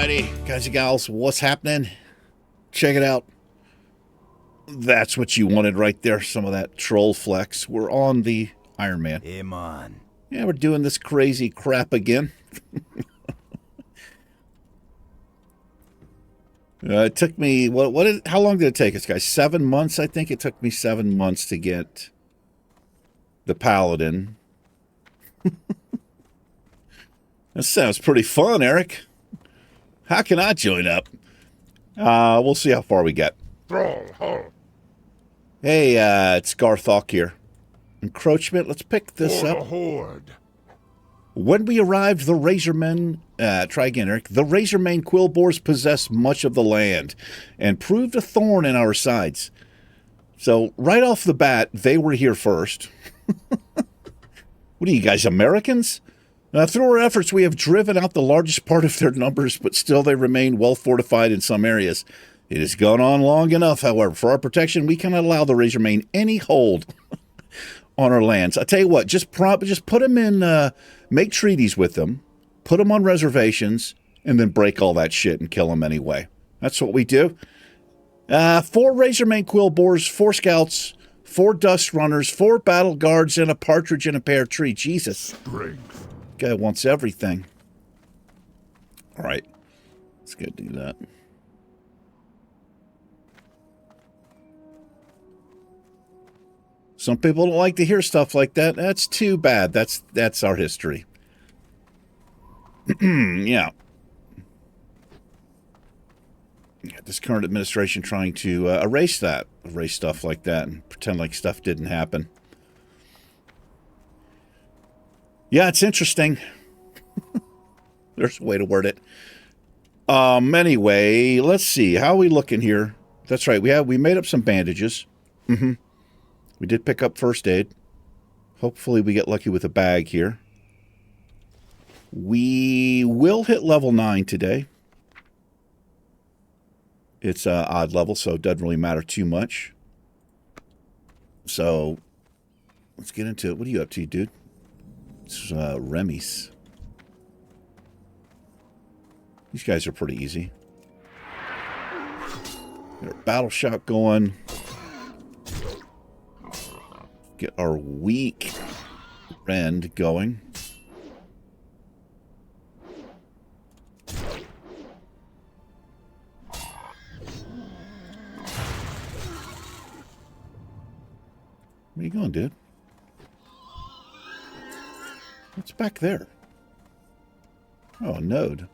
Alrighty, guys and gals, what's happening? Check it out. That's what you wanted right there, some of that troll flex. We're on the Ironman. Hey, man. Yeah, we're doing this crazy crap again. It took me, how long did it take us, guys? 7 months, I think. It took me 7 months to get the Paladin. That sounds pretty fun, Eric. How can I join up? We'll see how far we get. Hey, it's Garthok here. Encroachment, let's pick this up. Horde. When we arrived, the Razormen, try again, Eric. The Razormen Quillboars possessed much of the land and proved a thorn in our sides. So, right off the bat, they were here first. What are you guys, Americans? Through our efforts, we have driven out the largest part of their numbers, but still they remain well fortified in some areas. It has gone on long enough, however. For our protection, we cannot allow the Razormen any hold on our lands. I tell you what, just put them in, make treaties with them, put them on reservations, and then break all that shit and kill them anyway. That's what we do. 4 Razormen Quillboars, 4 scouts, 4 dust runners, 4 battle guards, and a partridge in a pear tree. Jesus. Strength. Guy wants everything. All right. Let's go do that. Some people don't like to hear stuff like that. That's too bad. That's our history. Yeah. This current administration trying to erase stuff like that and pretend like stuff didn't happen. Yeah, it's interesting. There's a way to word it. Anyway, let's see. How are we looking here? That's right. We made up some bandages. We did pick up first aid. Hopefully we get lucky with a bag here. We will hit level 9 today. It's an odd level, so it doesn't really matter too much. So, let's get into it. What are you up to, dude? It's Remy's. These guys are pretty easy. Get our battle shot going. Get our weak rend going. Where are you going, dude? What's back there? Oh, a node.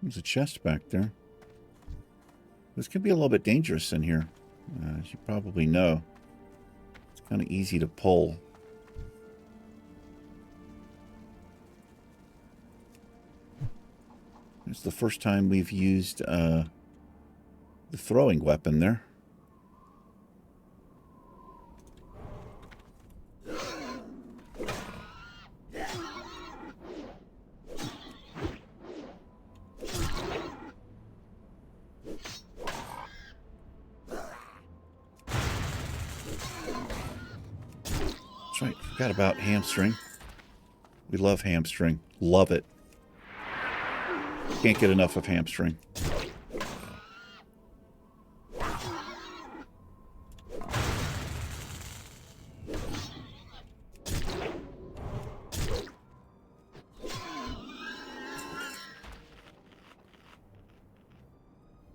There's a chest back there. This could be a little bit dangerous in here. As you probably know. It's kind of easy to pull. It's the first time we've used the throwing weapon there. That's right, forgot about hamstring. We love hamstring. Love it. Can't get enough of hamstring.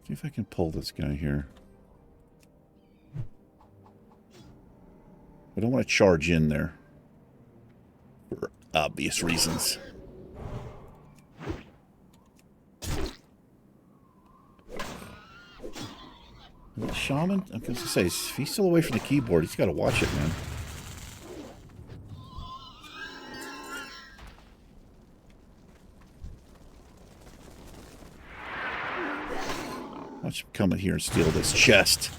See if I can pull this guy here. I don't want to charge in there for obvious reasons. Shaman? I was going to say, if he's still away from the keyboard, he's got to watch it, man. Watch him come in here and steal this chest.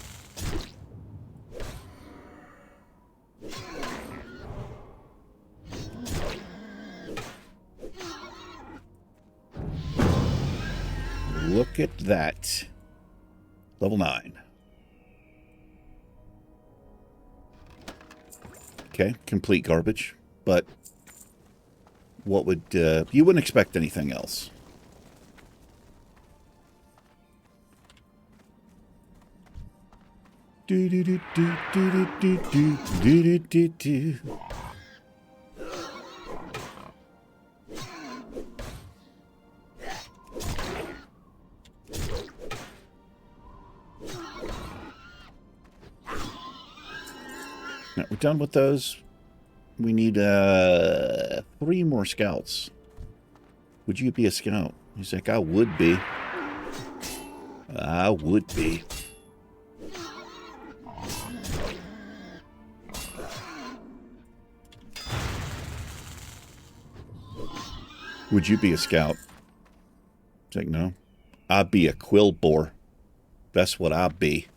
Look at that. Level 9. Okay, complete garbage. But what would... you wouldn't expect anything else. Do do do do do do do do do do. Now we're done with those. We need 3 more scouts. Would you be a scout? He's like, I would be. I would be. Would you be a scout? It's like, no. I'd be a quill boar. That's what I'd be.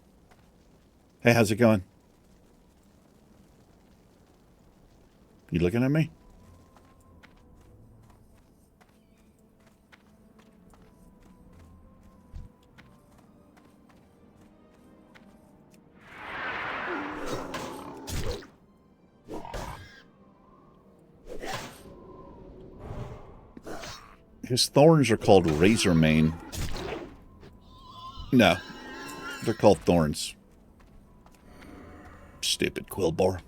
Hey, how's it going? You looking at me? His thorns are called razor mane. No. They're called thorns. Stupid quill boar.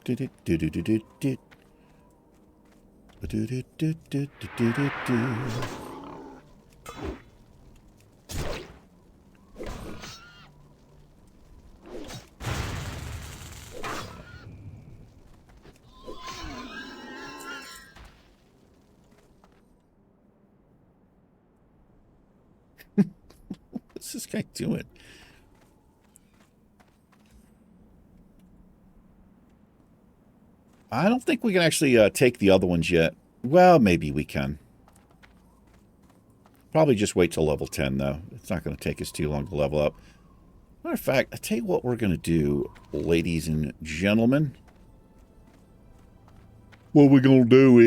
Do do do do do do do do do do do do do do. What's this guy doing? I don't think we can actually take the other ones yet. Well, maybe we can. Probably just wait till level 10, though. It's not going to take us too long to level up. Matter of fact, I tell you what we're going to do, ladies and gentlemen. What we going to do,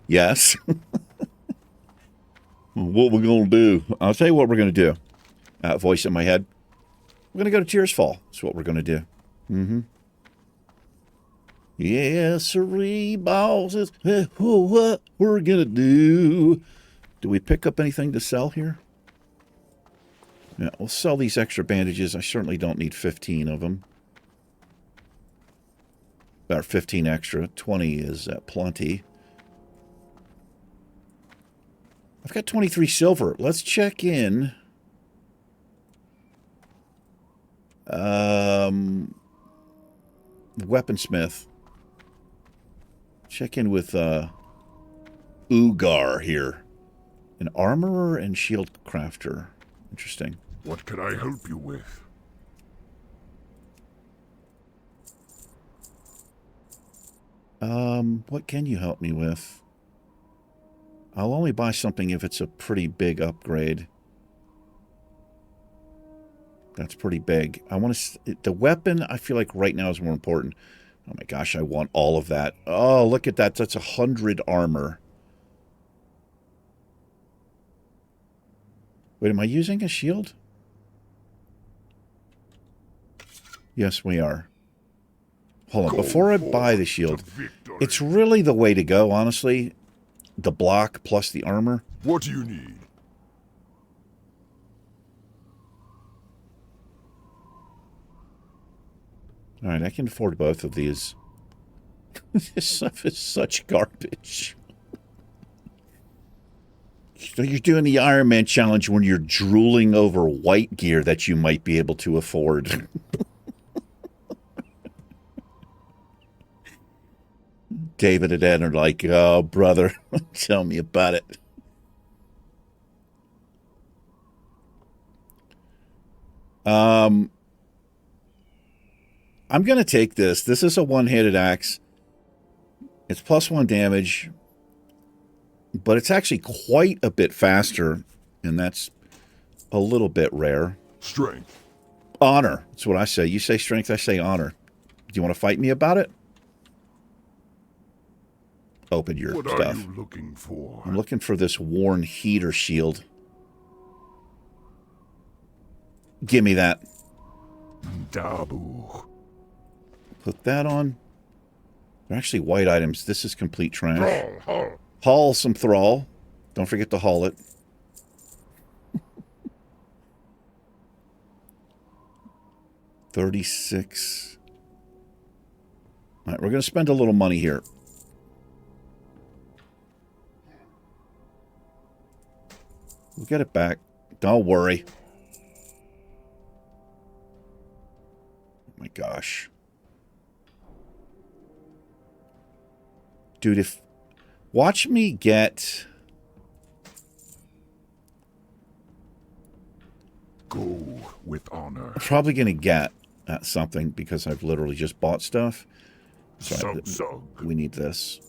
Yes. What we're going to do. I'll tell you what we're going to do. Voice in my head. We're going to go to Tirisfal. That's what we're going to do. Mm-hmm. Yes, sirree, bosses. What we're going to do. Do we pick up anything to sell here? Yeah, we'll sell these extra bandages. I certainly don't need 15 of them. About 15 extra. 20 is plenty. I've got 23 silver. Let's check in. Weaponsmith. Check in with Ugar here. An armorer and shield crafter. Interesting. What can I help you with? What can you help me with? I'll only buy something if it's a pretty big upgrade. That's pretty big. I want to... The weapon, I feel like right now is more important. Oh my gosh, I want all of that. Oh, look at that. That's 100 armor. Wait, am I using a shield? Yes, we are. Hold on. Before I buy the shield, it's really the way to go, honestly. The block plus the armor. What do you need? Alright, I can afford both of these. This stuff is such garbage. So you're doing the Ironman challenge when you're drooling over white gear that you might be able to afford. David and Ed are like, oh, brother, tell me about it. I'm going to take this. This is a one-handed axe. It's +1 damage, but it's actually quite a bit faster, and that's a little bit rare. Strength. Honor. That's what I say. You say strength, I say honor. Do you want to fight me about it? open your What stuff. are you looking for? I'm looking for this worn heater shield. Give me that. Dabu. Put that on. They're actually white items. This is complete trash. Thrall, hull. Haul some thrall. Don't forget to haul it. $36. All right, we're going to spend a little money here. We'll get it back. Don't worry. Oh my gosh. Dude, if... Watch me get... Go with honor. I'm probably going to get something because I've literally just bought stuff. Sug. We need this.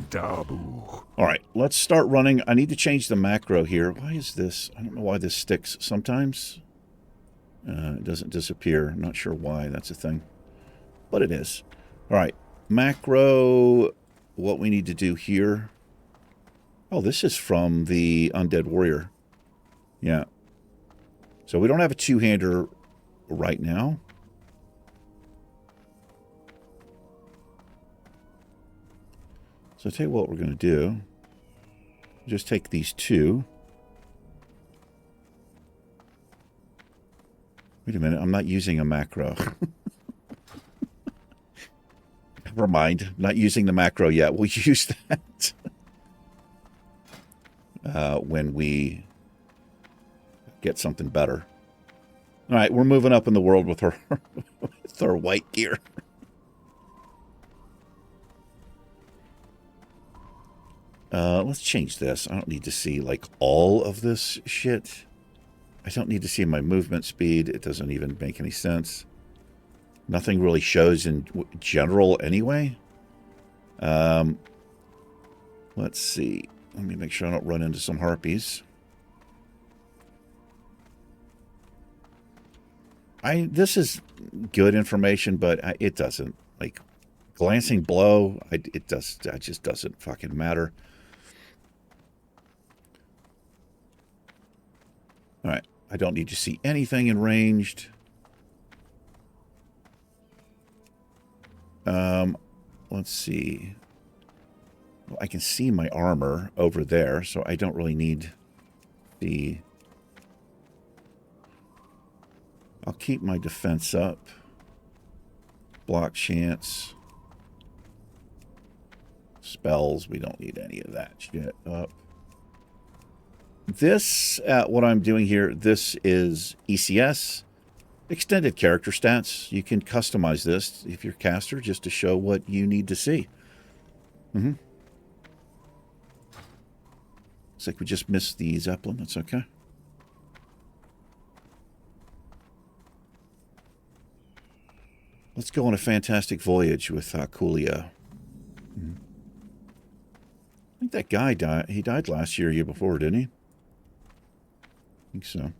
Dabu. All right, let's start running. I need to change the macro here. Why is this? I don't know why this sticks sometimes. It doesn't disappear. I'm not sure why that's a thing, but it is. All right, macro, what we need to do here. Oh, this is from the Undead Warrior. Yeah. So we don't have a two-hander right now. So I'll tell you what we're going to do. Just take these two. Wait a minute, I'm not using a macro. Never mind, I'm not using the macro yet. We'll use that when we get something better. All right, we're moving up in the world with her, with our white gear. Let's change this. I don't need to see, like, all of this shit. I don't need to see my movement speed. It doesn't even make any sense. Nothing really shows in general anyway. Let's see. Let me make sure I don't run into some harpies. This is good information, but it doesn't. Like, glancing blow, it just doesn't fucking matter. All right, I don't need to see anything in ranged. Let's see. Well, I can see my armor over there, so I don't really need the... I'll keep my defense up. Block chance. Spells, we don't need any of that shit up. This, what I'm doing here, this is ECS, extended character stats. You can customize this if you're caster just to show what you need to see. Looks like we just missed the Zeppelin. That's okay. Let's go on a fantastic voyage with Coolio. I think that guy died. He died last year before, didn't he? I think so.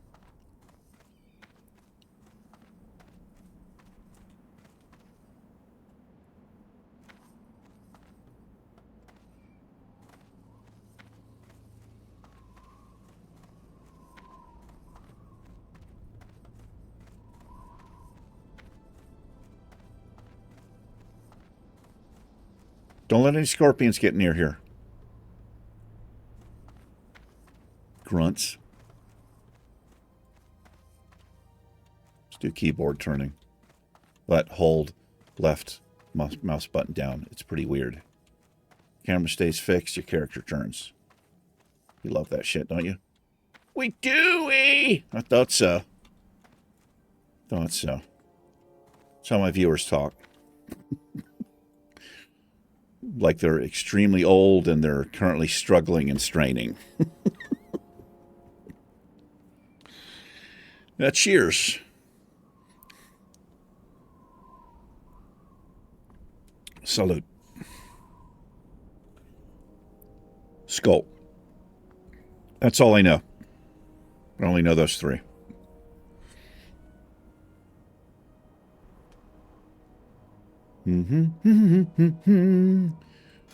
Don't let any scorpions get near here. Grunts. Let's do keyboard turning. Hold left mouse button down. It's pretty weird. Camera stays fixed, your character turns. You love that shit, don't you? We do, I thought so. Thought so. That's how my viewers talk. Like they're extremely old and they're currently struggling and straining. Cheers. Salute. Skull. That's all I know. I only know those three.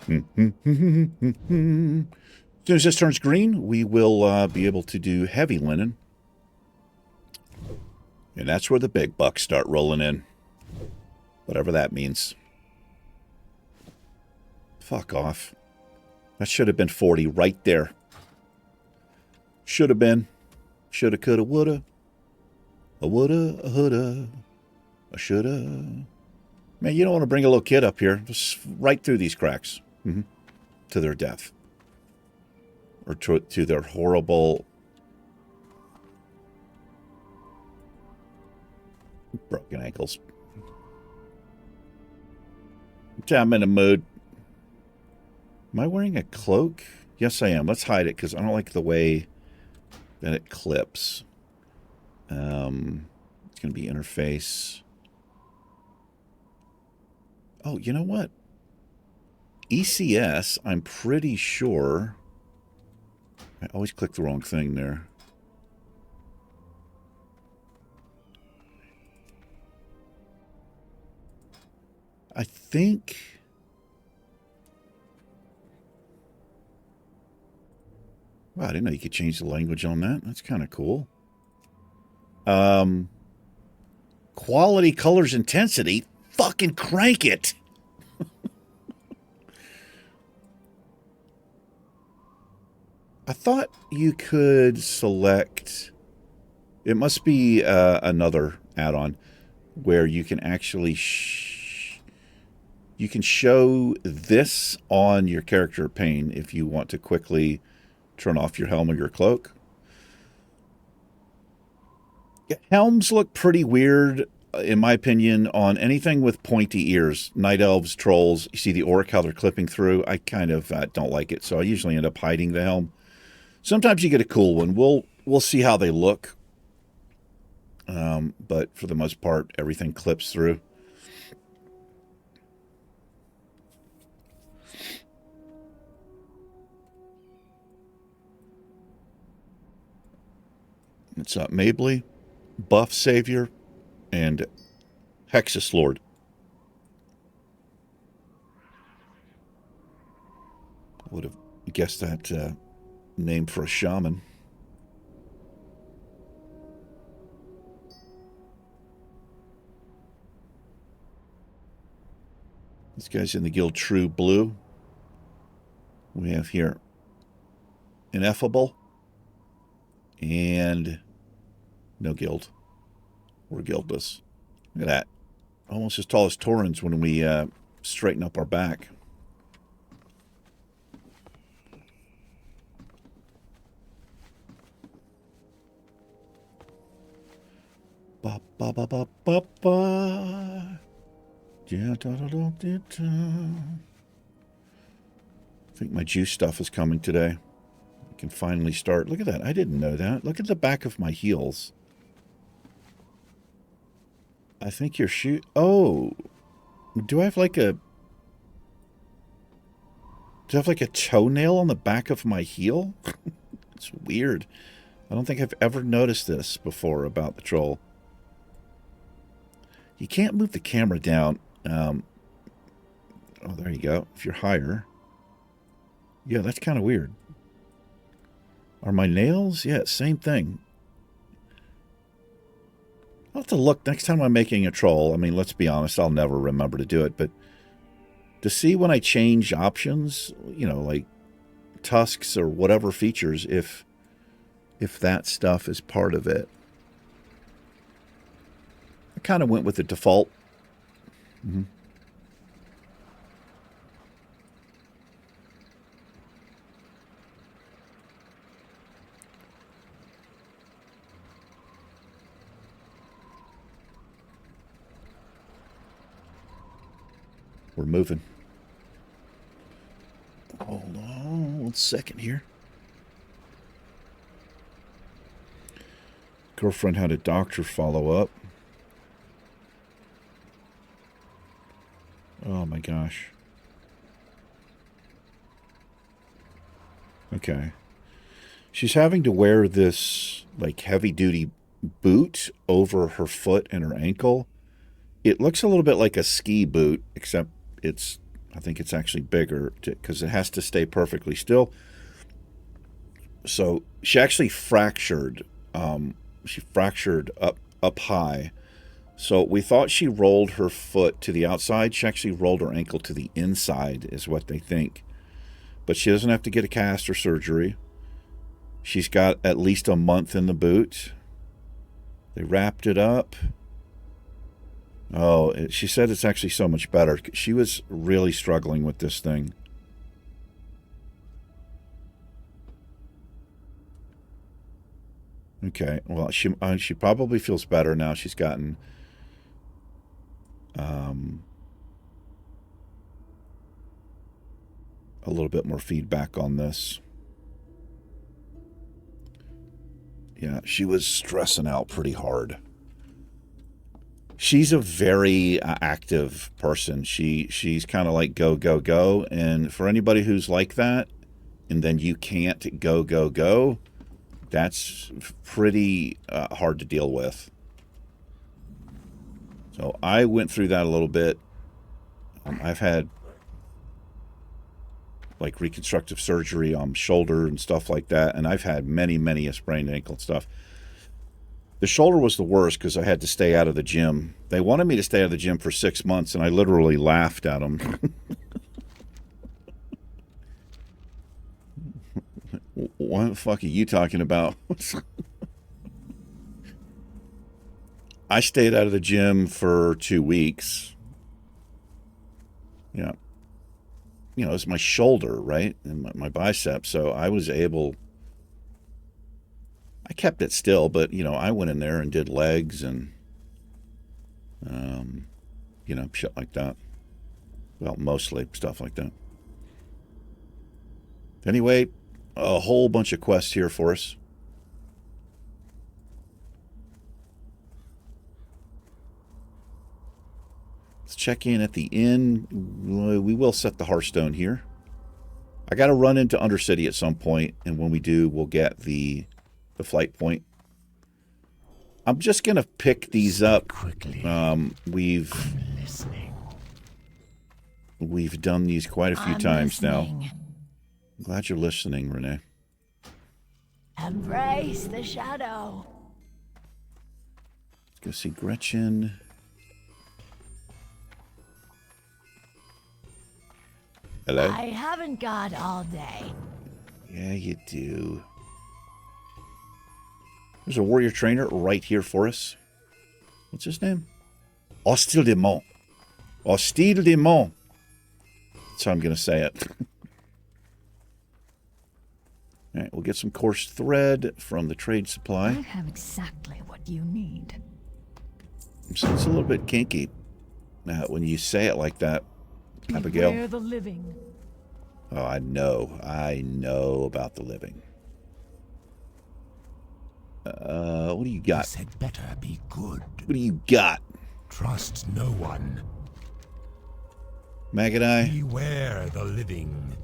As soon as this turns green, we will be able to do heavy linen. And that's where the big bucks start rolling in. Whatever that means. Fuck off. That should have been 40 right there. Should have been. Shoulda, coulda, woulda. A woulda, a houlda. A shoulda. Man, you don't want to bring a little kid up here. Just right through these cracks. To their death. Or to their horrible... broken ankles. I'm in a mood. Am I wearing a cloak? Yes, I am. Let's hide it because I don't like the way that it clips. It's going to be interface. Oh, you know what? ECS, I'm pretty sure... I always click the wrong thing there. I think... Wow, I didn't know you could change the language on that. That's kind of cool. Quality, colors, intensity. Fucking crank it. I thought you could select... It must be another add-on where you can actually... You can show this on your character pane if you want to quickly turn off your helm or your cloak. Helms look pretty weird, in my opinion, on anything with pointy ears. Night elves, trolls, you see the orc, how they're clipping through. I kind of don't like it, so I usually end up hiding the helm. Sometimes you get a cool one. We'll see how they look. But for the most part, everything clips through. It's Mabley, Buff Savior, and Hexus Lord. I would have guessed that name for a shaman. This guy's in the guild True Blue. We have here Ineffable and no guild. We're guildless. Look at that. Almost as tall as Torrens when we straighten up our back. Ba ba ba ba ba ba. Yeah, da, da, da, da, da. I think my juice stuff is coming today. I can finally start. Look at that. I didn't know that. Look at the back of my heels. I think your shoe... Oh. Do I have like a... Do I have like a toenail on the back of my heel? It's weird. I don't think I've ever noticed this before about the troll. You can't move the camera down. Oh, there you go. If you're higher. Yeah, that's kind of weird. Are my nails? Yeah, same thing. I'll have to look next time I'm making a troll. I mean, let's be honest, I'll never remember to do it, but to see when I change options, you know, like tusks or whatever features, if that stuff is part of it. I kind of went with the default. Mm-hmm. We're moving. Hold on 1 second here. Girlfriend had a doctor follow up. Oh my gosh. Okay. She's having to wear this like heavy duty boot over her foot and her ankle. It looks a little bit like a ski boot, except it's I think it's actually bigger because it has to stay perfectly still. So she actually fractured. She fractured up high. So we thought she rolled her foot to the outside. She actually rolled her ankle to the inside, is what they think. But she doesn't have to get a cast or surgery. She's got at least a month in the boot. They wrapped it up. Oh, she said it's actually so much better. She was really struggling with this thing. Okay, well, she probably feels better now. She's gotten a little bit more feedback on this. Yeah, she was stressing out pretty hard. She's a very active person. She's kind of like go, go, go. And for anybody who's like that, and then you can't go, go, go, that's pretty hard to deal with. So I went through that a little bit. I've had like reconstructive surgery on shoulder and stuff like that, and I've had many a sprained ankle and stuff. The shoulder was the worst because I had to stay out of the gym. They wanted me to stay out of the gym for 6 months, and I literally laughed at them. What the fuck are you talking about? I stayed out of the gym for 2 weeks. Yeah. You know, it's my shoulder, right? And my bicep. So I was able... I kept it still, but, you know, I went in there and did legs and, you know, shit like that. Well, mostly stuff like that. Anyway, a whole bunch of quests here for us. Let's check in at the inn. We will set the Hearthstone here. I got to run into Undercity at some point, and when we do, we'll get the flight point. I'm just going to pick these up. We've done these quite a few times now. I'm glad you're listening, Renee. Embrace the shadow. Let's go see Gretchen. Hello? I haven't got all day. Yeah, you do. There's a warrior trainer right here for us. What's his name? Hostile de Mont. Hostile de Mont. That's how I'm going to say it. All right, we'll get some coarse thread from the trade supply. I have exactly what you need. So it's a little bit kinky when you say it like that, Abigail. Beware the living. Oh, I know about the living. What do you got? This had better be good. What do you got? Trust no one. Maggot Eye? Beware the living.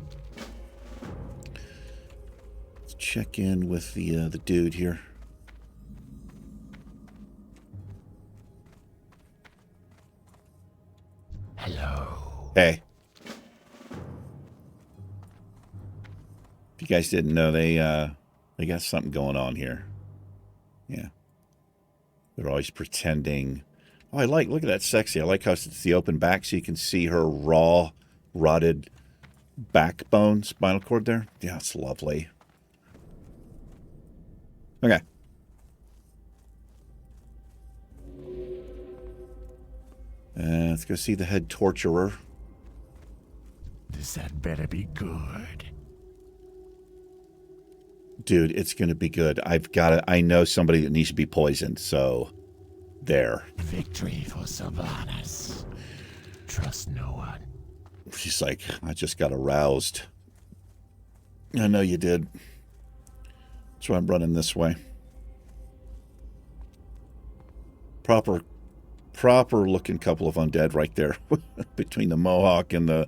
Let's check in with the dude here. Hello. Hey. If you guys didn't know, they got something going on here. Yeah. They're always pretending. Oh, look at that sexy. I like how it's the open back so you can see her raw, rotted backbone, spinal cord there. Yeah, it's lovely. Okay. Let's go see the head torturer. This had better be good. Dude, it's going to be good. I know somebody that needs to be poisoned, so there. Victory for Sylvanas. Trust no one. She's like, I just got aroused. I know you did. That's why I'm running this way. Proper looking couple of undead right there. Between the mohawk and the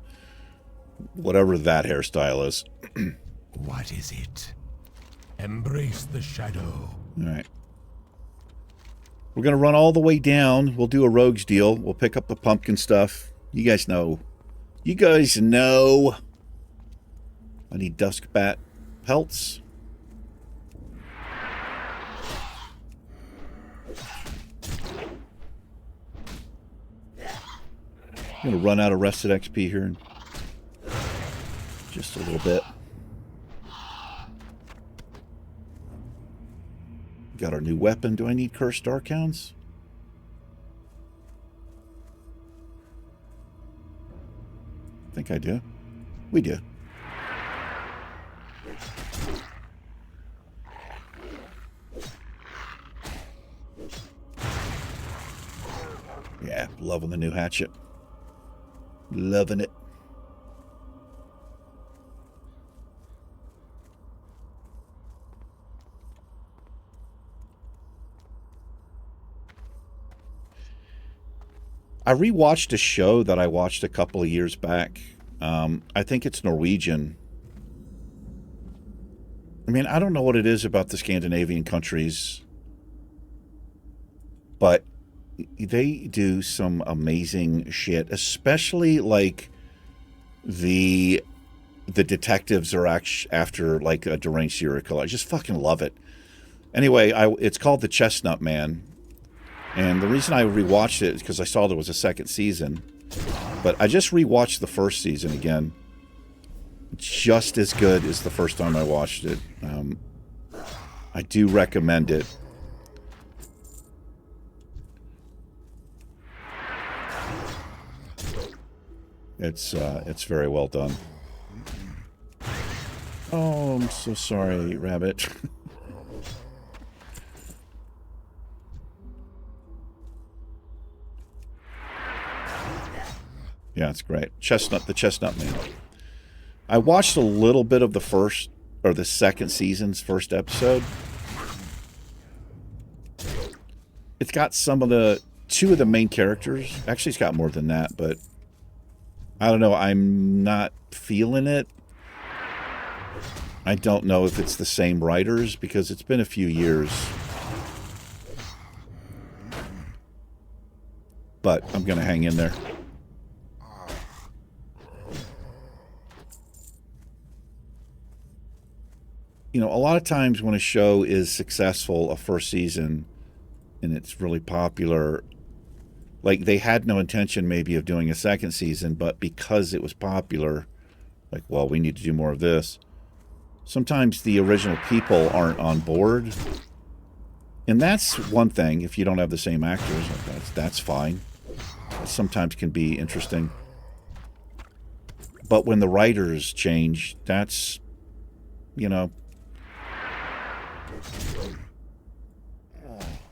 whatever that hairstyle is. What is it? Embrace the shadow. All right. We're going to run all the way down. We'll do a rogue's deal. We'll pick up the pumpkin stuff. You guys know You guys know I need dusk bat pelts. I'm going to run out of rested XP here in just a little bit. Got our new weapon. Do I need cursed Darkhounds? I think I do. We do. Yeah, loving the new hatchet. Loving it. I rewatched a show that I watched a couple of years back. I think it's Norwegian. I mean, I don't know what it is about the Scandinavian countries, but they do some amazing shit, especially like the detectives are after like a deranged serial killer. I just fucking love it. Anyway, it's called The Chestnut Man. And the reason I rewatched it is because I saw there was a second season. But I just rewatched the first season again. Just as good as the first time I watched it. I do recommend it. It's very well done. Oh, I'm so sorry, Rabbit. Yeah, it's great. The Chestnut Man. I watched a little bit of the second season's first episode. It's got two of the main characters. Actually, it's got more than that, but I don't know. I'm not feeling it. I don't know if it's the same writers because it's been a few years. But I'm going to hang in there. You know, a lot of times when a show is successful, a first season, and it's really popular, like they had no intention maybe of doing a second season, but because it was popular, like, well, we need to do more of this. Sometimes the original people aren't on board. And that's one thing. If you don't have the same actors, that's fine. It sometimes can be interesting. But when the writers change, that's, you know,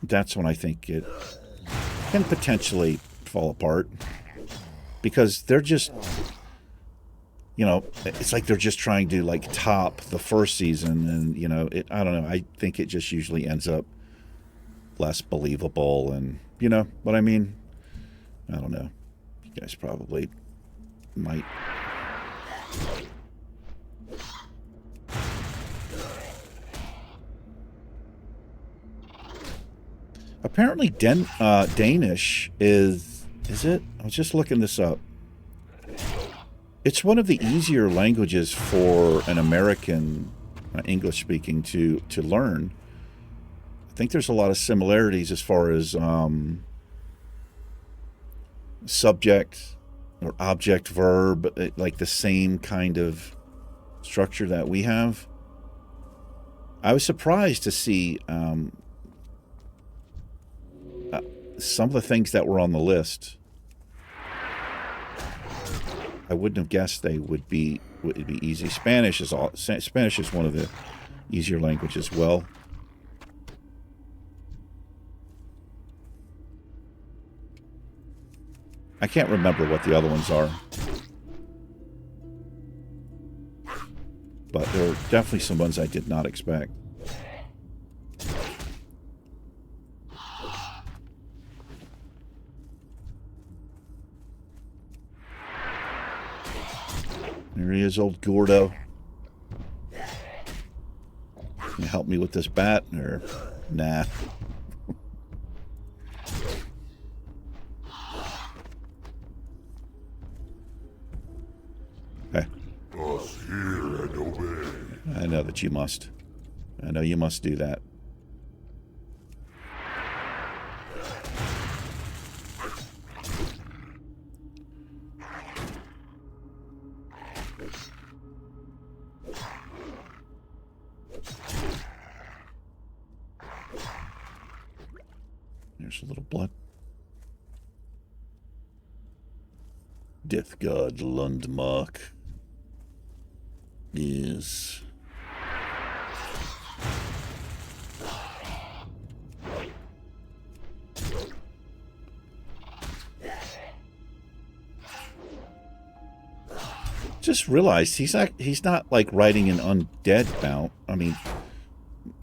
that's when I think it can potentially fall apart. Because they're just, you know, it's like they're just trying to like top the first season, and you know, I don't know, I think it just usually ends up less believable, and you know what I mean? I don't know. You guys probably might. Apparently Danish is it? I was just looking this up. It's one of the easier languages for an American English-speaking to learn. I think there's a lot of similarities as far as subject or object verb, like the same kind of structure that we have. I was surprised to see some of the things that were on the list. I wouldn't have guessed they would be easy. Spanish is one of the easier languages as well. I can't remember what the other ones are. But there are definitely some ones I did not expect. There he is, old Gordo. Can you help me with this bat? Or, nah. I know that you must. I know you must do that. There's a little blood. Death God Lundmark. Yes. Just realized he's not like riding an undead mount. I mean,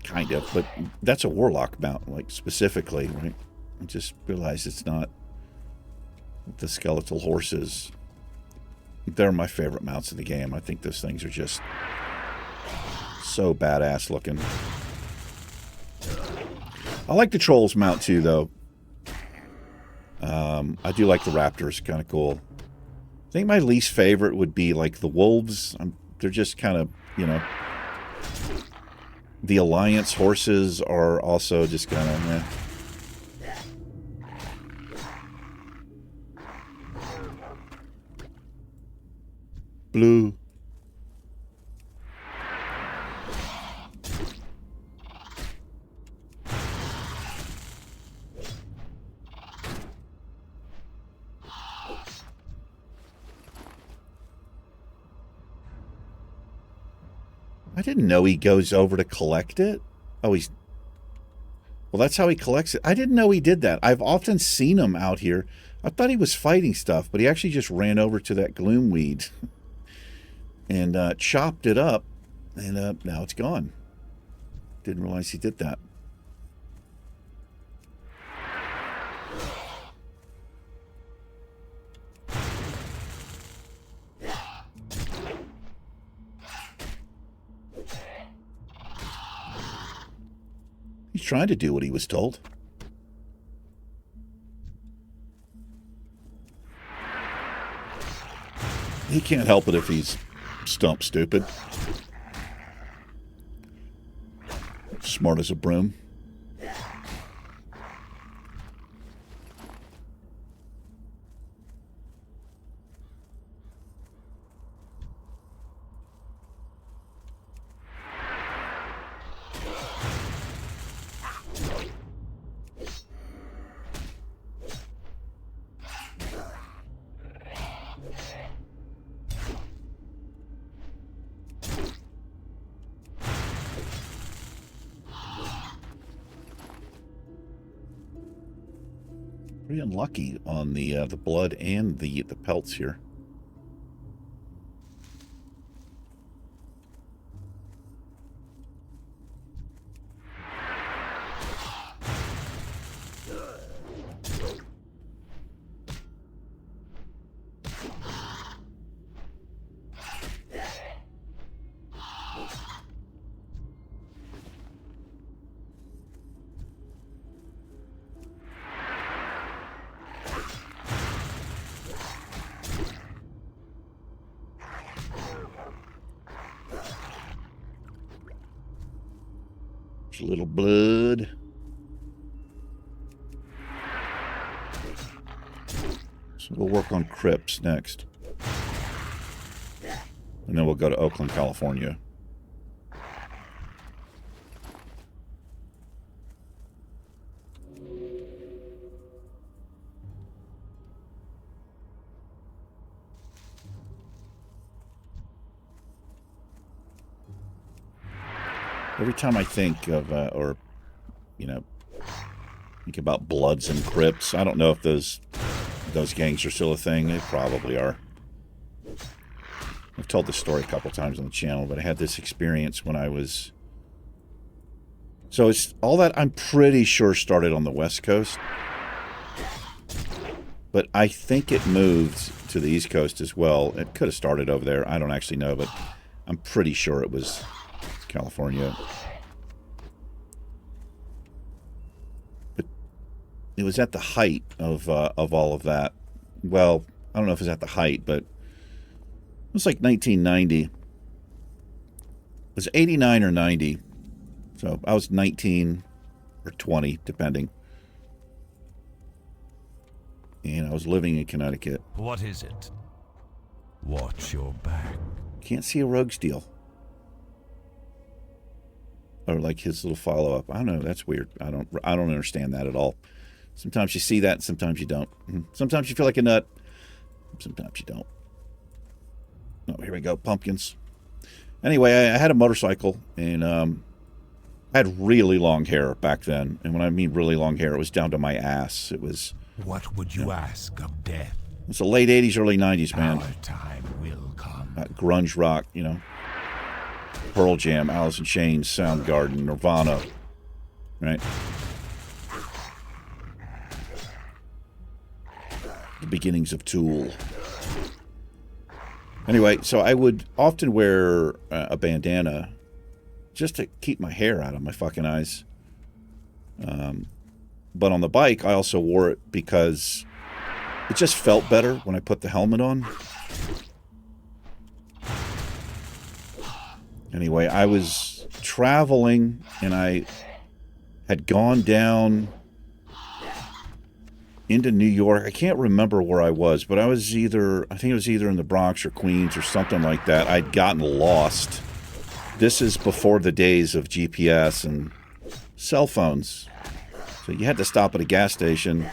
kind of, but that's a warlock mount, like specifically, right? I just realized it's not the skeletal horses. They're my favorite mounts in the game. I think those things are just so badass looking. I like the trolls mount too, though. I do like the raptors, kind of cool. I think my least favorite would be like the wolves. They're just kind of, you know. The alliance horses are also just kind of, eh. Blue. I didn't know he goes over to collect it. Oh, he's... Well, that's how he collects it. I didn't know he did that. I've often seen him out here. I thought he was fighting stuff, but he actually just ran over to that gloomweed and chopped it up, and now it's gone. Didn't realize he did that. He's trying to do what he was told. He can't help it if he's stump stupid. Smart as a broom. Pretty unlucky on the blood and the pelts here. A little blood. So we'll work on crypts next. And then we'll go to Oakland, California. Every time I think of, or, you know, think about Bloods and Crips, I don't know if those gangs are still a thing. They probably are. I've told this story a couple times on the channel, but I had this experience when I was... So it's all that I'm pretty sure started on the West Coast. But I think it moved to the East Coast as well. It could have started over there. I don't actually know, but I'm pretty sure it was California. But it was at the height of all of that. Well, I don't know if it was at the height, but it was like 1990. was 89 or 90. So I was 19 or 20, depending. And I was living in Connecticut. What is it? Watch your back. Can't see a rogue's deal. Or like his little follow-up. I don't know. That's weird. I don't understand that at all. Sometimes you see that, sometimes you don't. Sometimes you feel like a nut. Sometimes you don't. Oh, here we go. Pumpkins. Anyway, I had a motorcycle, and I had really long hair back then. And when I mean really long hair, it was down to my ass. It was... What would you ask of death? It's the late 80s, early 90s, man. Our time will come. Grunge rock, you know. Pearl Jam, Alice in Chains, Soundgarden, Nirvana. Right? The beginnings of Tool. Anyway, so I would often wear a bandana just to keep my hair out of my fucking eyes. But on the bike, I also wore it because it just felt better when I put the helmet on. Anyway, I was traveling, and I had gone down into New York. I can't remember where I was, but I think it was either in the Bronx or Queens or something like that. I'd gotten lost. This is before the days of GPS and cell phones. So you had to stop at a gas station,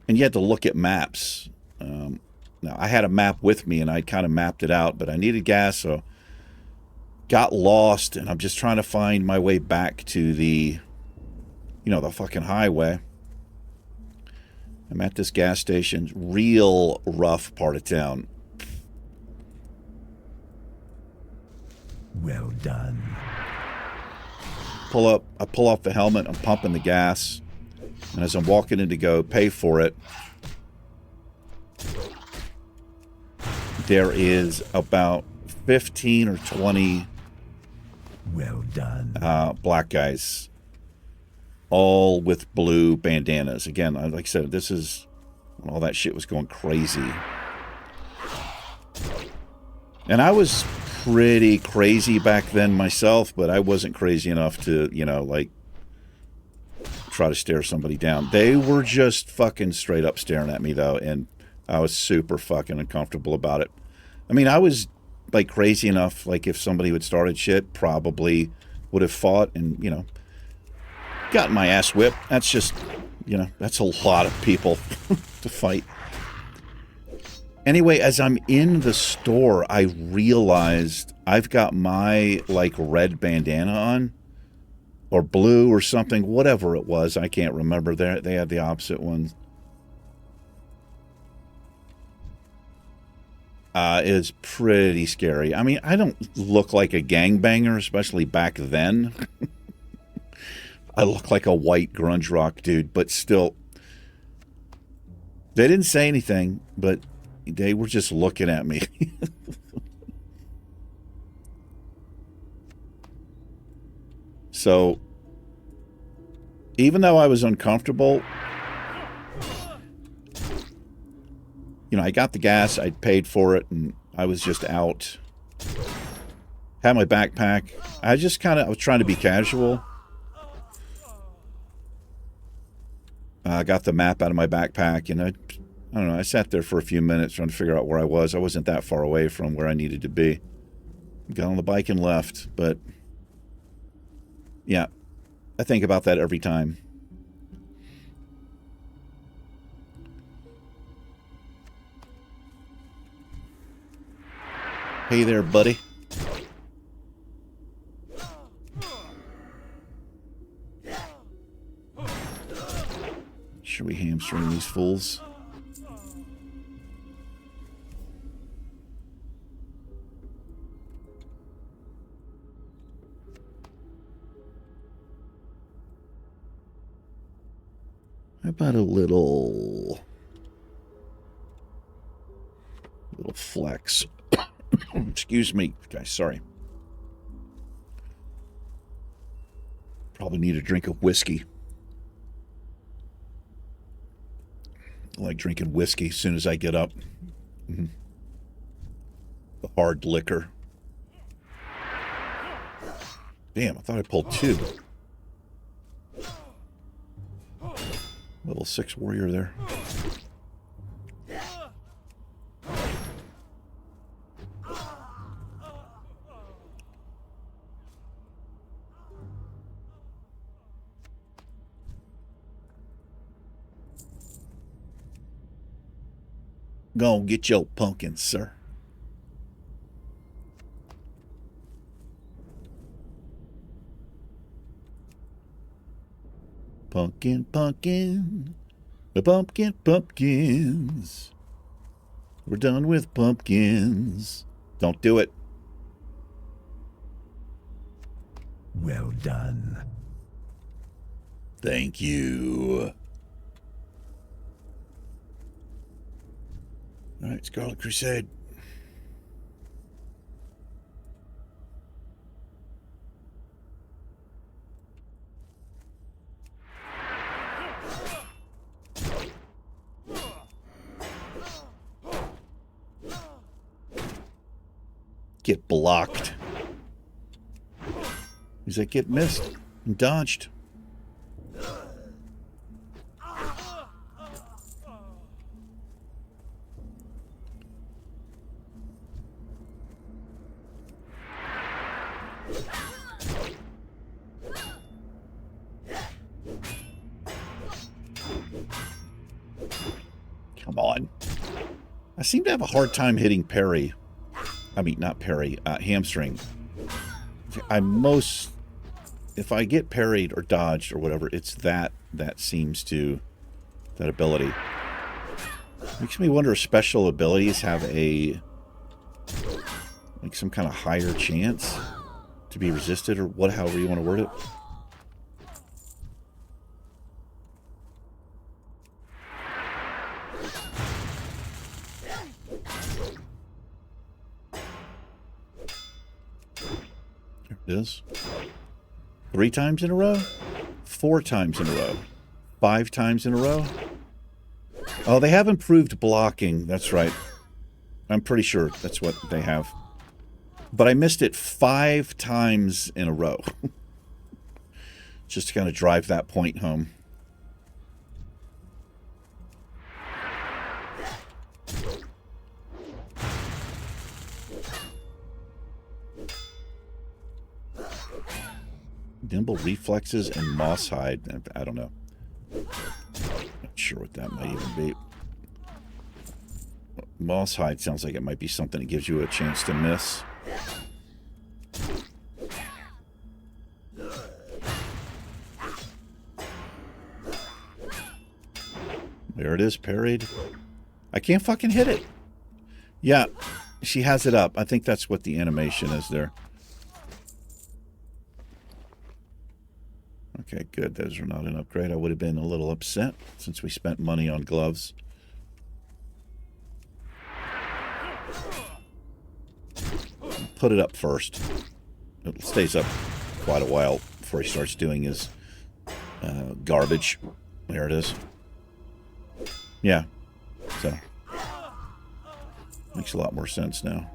and you had to look at maps. Now, I had a map with me, and I kind of mapped it out, but I needed gas, so got lost, and I'm just trying to find my way back to the fucking highway. I'm at this gas station, real rough part of town. Well done. I pull off the helmet, I'm pumping the gas, and as I'm walking in to go pay for it, there is about 15 or 20 Well done. black guys, all with blue bandanas. Again, like I said, this is when all that shit was going crazy. And I was pretty crazy back then myself, but I wasn't crazy enough to, try to stare somebody down. They were just fucking straight up staring at me, though, and I was super fucking uncomfortable about it. I mean, I was, like, crazy enough, like, if somebody had started shit, probably would have fought and, gotten my ass whipped. That's just, that's a lot of people to fight. Anyway, as I'm in the store, I realized I've got my, like, red bandana on, or blue or something, whatever it was. I can't remember. They had the opposite ones. It's pretty scary. I mean, I don't look like a gangbanger, especially back then. I look like a white grunge rock dude, but still. They didn't say anything, but they were just looking at me. So, even though I was uncomfortable, I got the gas, I paid for it, and I was just out. Had my backpack. I was trying to be casual. I got the map out of my backpack, and I don't know, I sat there for a few minutes trying to figure out where I was. I wasn't that far away from where I needed to be. Got on the bike and left, but yeah, I think about that every time. Hey there, buddy. Should we hamstring these fools? How about a little flex? Excuse me, guys, sorry. Probably need a drink of whiskey. I like drinking whiskey as soon as I get up. The hard liquor. Damn, I thought I pulled 2. Level 6 warrior there. Go get your pumpkins, sir. Pumpkin, pumpkin. The pumpkins. We're done with pumpkins. Don't do it. Well done. Thank you. All right, Scarlet Crusade. Get blocked. Does that get missed and dodged? Come on. I seem to have a hard time hitting parry. I mean, not parry, hamstring. If I get parried or dodged or whatever, it's that seems to, that ability. Makes me wonder if special abilities have like some kind of higher chance to be resisted, or what, however you want to word it. There it is. 3 times in a row? 4 times in a row? 5 times in a row? Oh, they have improved blocking. That's right. I'm pretty sure that's what they have. But I missed it 5 times in a row. Just to kind of drive that point home. Nimble reflexes and moss hide. I don't know. Not sure what that might even be. Moss hide sounds like it might be something that gives you a chance to miss. There it is, parried. I can't fucking hit it. Yeah, she has it up. I think that's what the animation is there. Okay, good. Those are not an upgrade. I would have been a little upset since we spent money on gloves. Put it up first. It stays up quite a while before he starts doing his garbage. There it is. Yeah. So, makes a lot more sense now.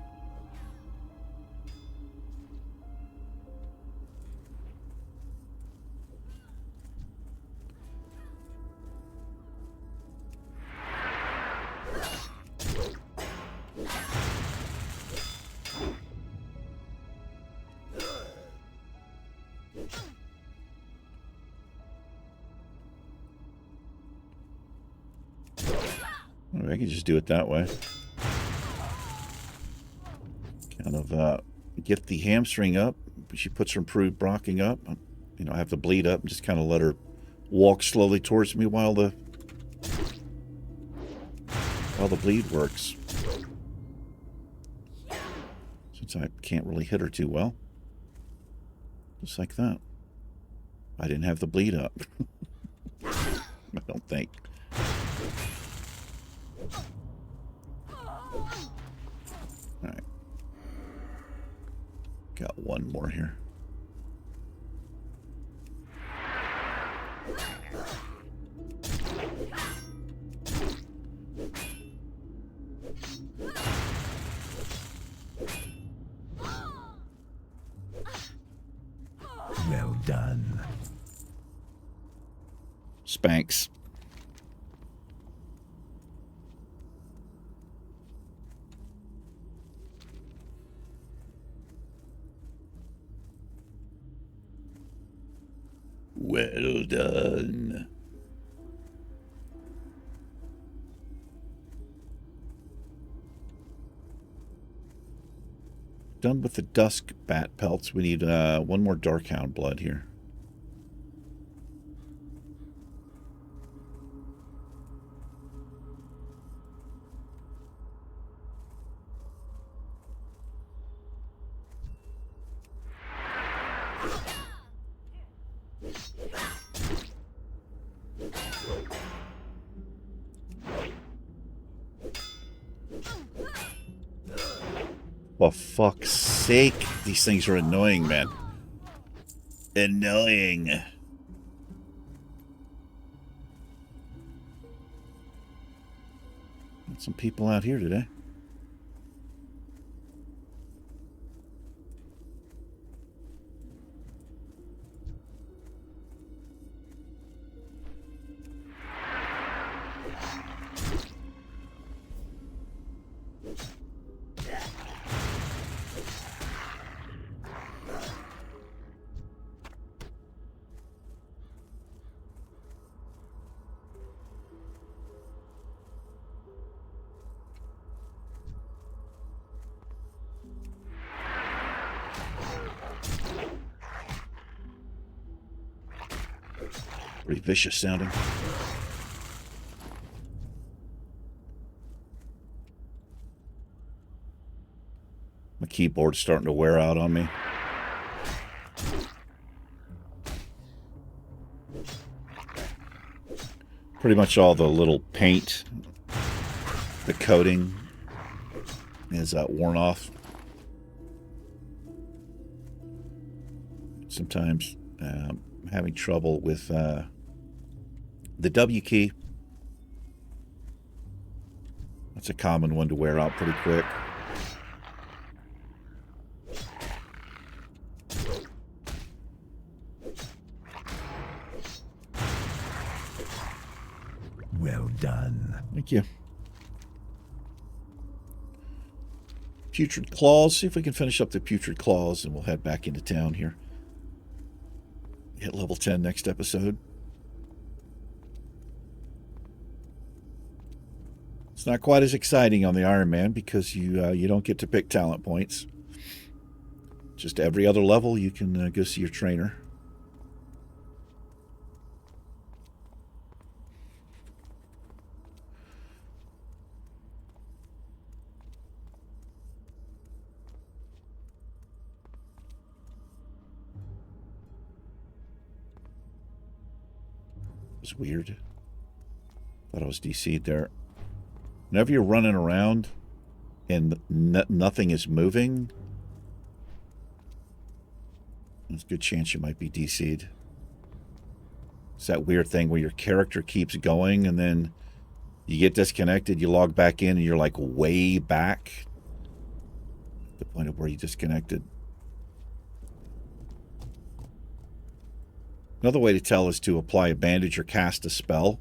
I can just do it that way. Kind of get the hamstring up. She puts her improved blocking up. You know, I have to bleed up and just kind of let her walk slowly towards me while the bleed works. Since I can't really hit her too well. Just like that. I didn't have the bleed up. I don't think. Alright. Got one more here. done. Spanx. Well done. Done with the dusk bat pelts. We need one more Darkhound blood here. For fuck's sake, these things are annoying, man. Annoying. Got some people out here today. Pretty vicious sounding. My keyboard's starting to wear out on me. Pretty much all the little paint, the coating is worn off. Sometimes I'm having trouble with the W key. That's a common one to wear out pretty quick. Well done. Thank you. Putrid Claws. See if we can finish up the Putrid Claws and we'll head back into town here. Hit level 10 next episode. It's not quite as exciting on the Ironman because you don't get to pick talent points. Just every other level you can go see your trainer. It's weird. Thought I was DC'd there. Whenever you're running around and nothing is moving, there's a good chance you might be DC'd. It's that weird thing where your character keeps going and then you get disconnected, you log back in, and you're like way back at the point of where you disconnected. Another way to tell is to apply a bandage or cast a spell.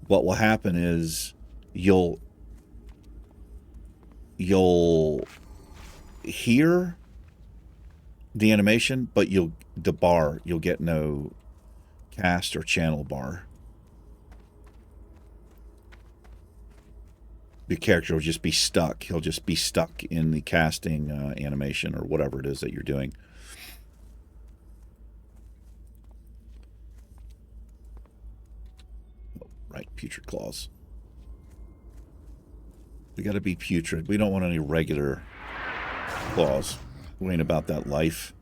What will happen is you'll hear the animation, but you'll get no cast or channel bar. Your character will just be stuck. He'll just be stuck in the casting animation or whatever it is that you're doing. Right, Putrid Claws. We got to be putrid. We don't want any regular claws. We ain't about that life.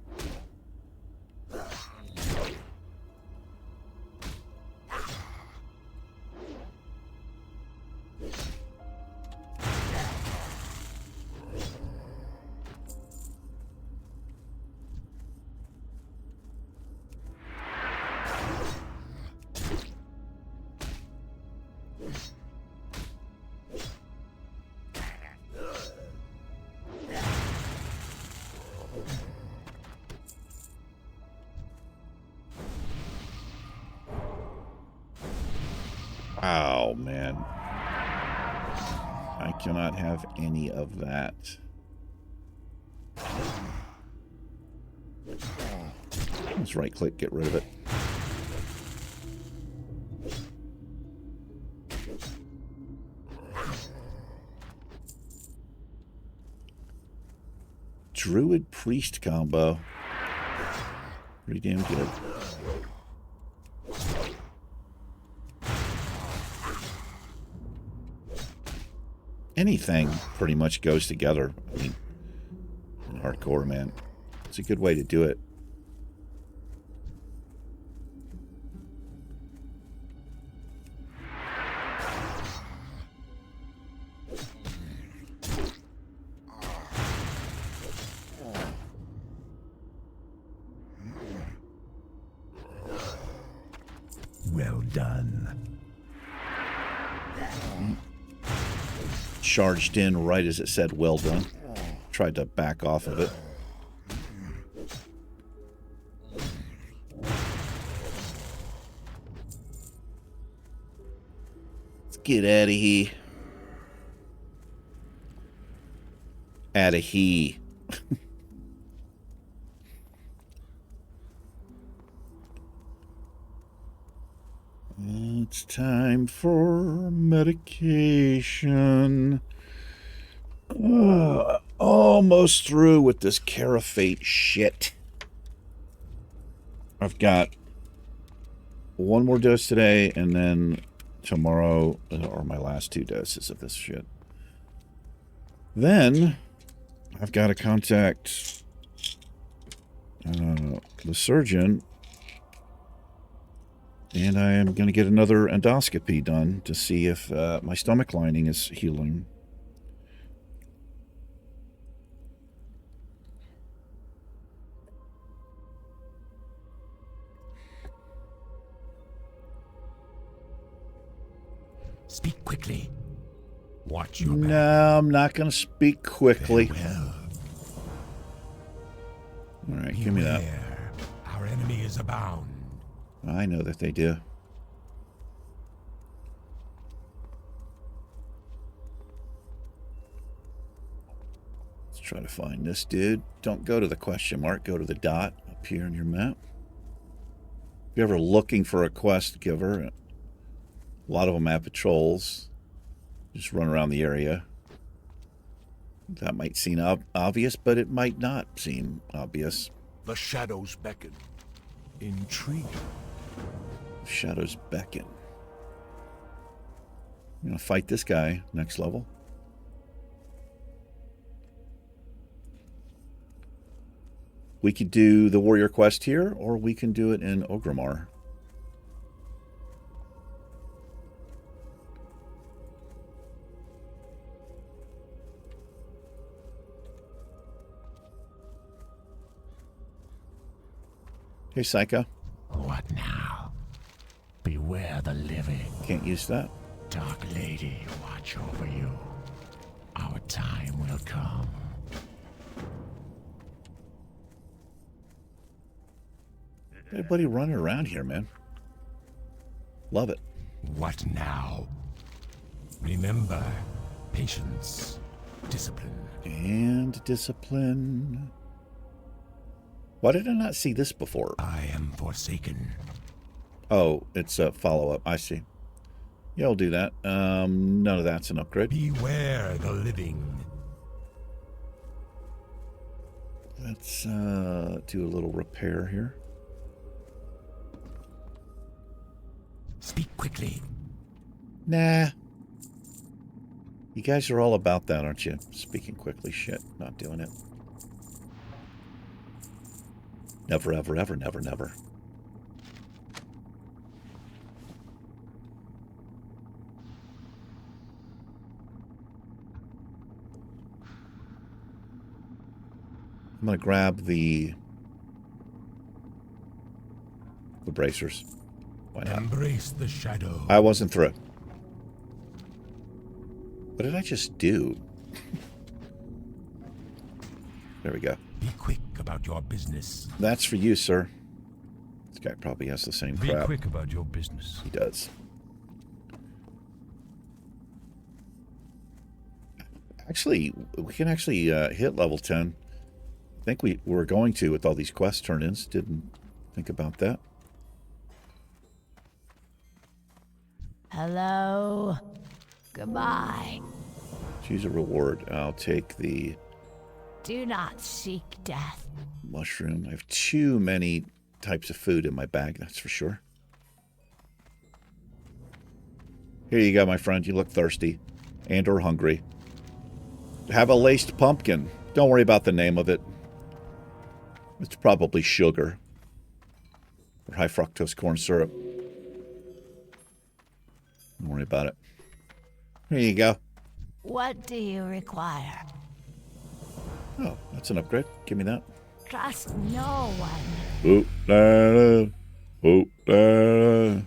I cannot have any of that. Let's right-click, get rid of it. Druid Priest combo. Pretty damn good. Anything pretty much goes together. I mean, in hardcore, man. It's a good way to do it. Well done. Charged in right as it said, well done. Tried to back off of it. Let's get out of here. Out of here. It's time for medication. Almost through with this Caraphate shit. I've got one more dose today, and then tomorrow are my last 2 doses of this shit. Then I've got to contact the surgeon. And I am going to get another endoscopy done to see if my stomach lining is healing. Speak quickly. Watch your back. No, I'm not going to speak quickly. Well, All right, give me that. beware. Our enemy is abound. I know that they do. Let's try to find this dude. Don't go to the question mark. Go to the dot up here on your map. If you're ever looking for a quest giver, a lot of them have patrols. Just run around the area. That might seem obvious, but it might not seem obvious. The shadows beckon. Intrigue. Shadows beckon. I'm going to fight this guy next level. We could do the warrior quest here, or we can do it in Ogrimmar. Hey, Psycho. What now? Beware the living. Can't use that. Dark Lady, watch over you. Our time will come. Everybody running around here, man. Love it. What now? Remember, patience, discipline. And discipline. Why did I not see this before? I am forsaken. Oh, it's a follow-up. I see. Yeah, I'll do that. None of that's an upgrade. Beware the living. Let's do a little repair here. Speak quickly. Nah. You guys are all about that, aren't you? Speaking quickly, shit. Not doing it. Never, ever, ever, never, never. I'm going to grab the bracers. Why not? Embrace the shadow. I wasn't through. What did I just do? There we go. Be quick about your business. That's for you, sir. This guy probably has the same Be crap. quick about your business. He does. Actually, we can actually hit level 10. I think we were going to with all these quest turn-ins. Didn't think about that. Hello. Goodbye. Choose a reward. I'll take the Do not seek death. mushroom. I have too many types of food in my bag, that's for sure. Here you go, my friend. You look thirsty and or hungry. Have a laced pumpkin. Don't worry about the name of it. It's probably sugar. Or high fructose corn syrup. Don't worry about it. Here you go. What do you require? Oh, that's an upgrade. Give me that. Trust no one. Oh, da, da. Oh, da, da.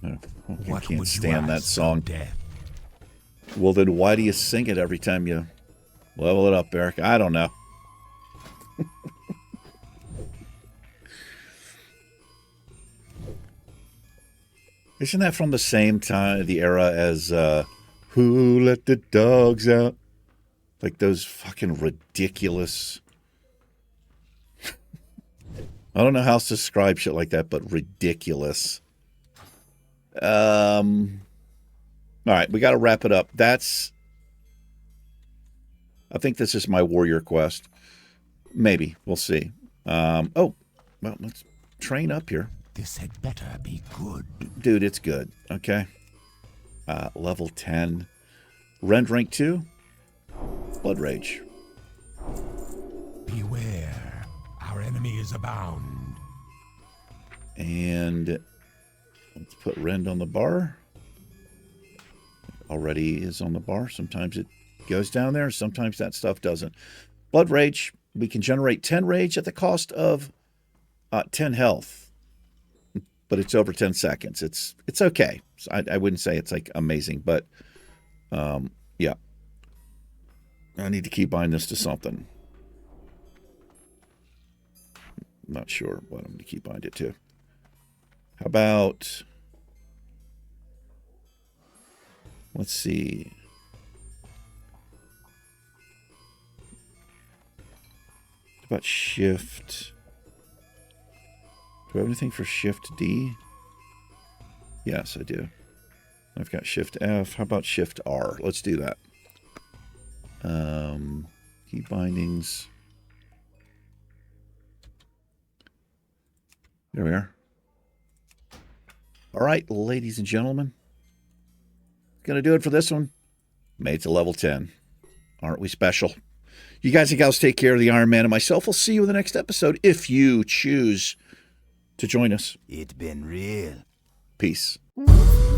I What can't would you stand that ask song. of death? Well, then why do you sing it every time you level it up, Eric? I don't know. Isn't that from the same time, the era as Who Let the Dogs Out? Like those fucking ridiculous... I don't know how else to describe shit like that, but ridiculous. All right, we got to wrap it up. I think this is my warrior quest. Maybe. We'll see. Oh, well, let's train up here. This had better be good. Dude, it's good. Okay. Level 10. Rend rank 2. Blood Rage. Beware, our enemies abound. And let's put Rend on the bar. Already is on the bar. Sometimes it goes down there. Sometimes that stuff doesn't. Blood Rage. We can generate 10 rage at the cost of 10 health. But it's over 10 seconds. It's okay. I wouldn't say it's like amazing, but yeah. I need to keep buying this to something. I'm not sure what I'm going to keep buying it to. How about... Let's see. What about shift? Do I have anything for shift D? Yes, I do. I've got shift F. How about shift R? Let's do that. Key bindings. There we are. All right, ladies and gentlemen. Gonna do it for this one. Made it to level 10. Aren't we special? You guys and gals take care of the Iron Man and myself. We'll see you in the next episode if you choose to join us. It's been real. Peace. Woo!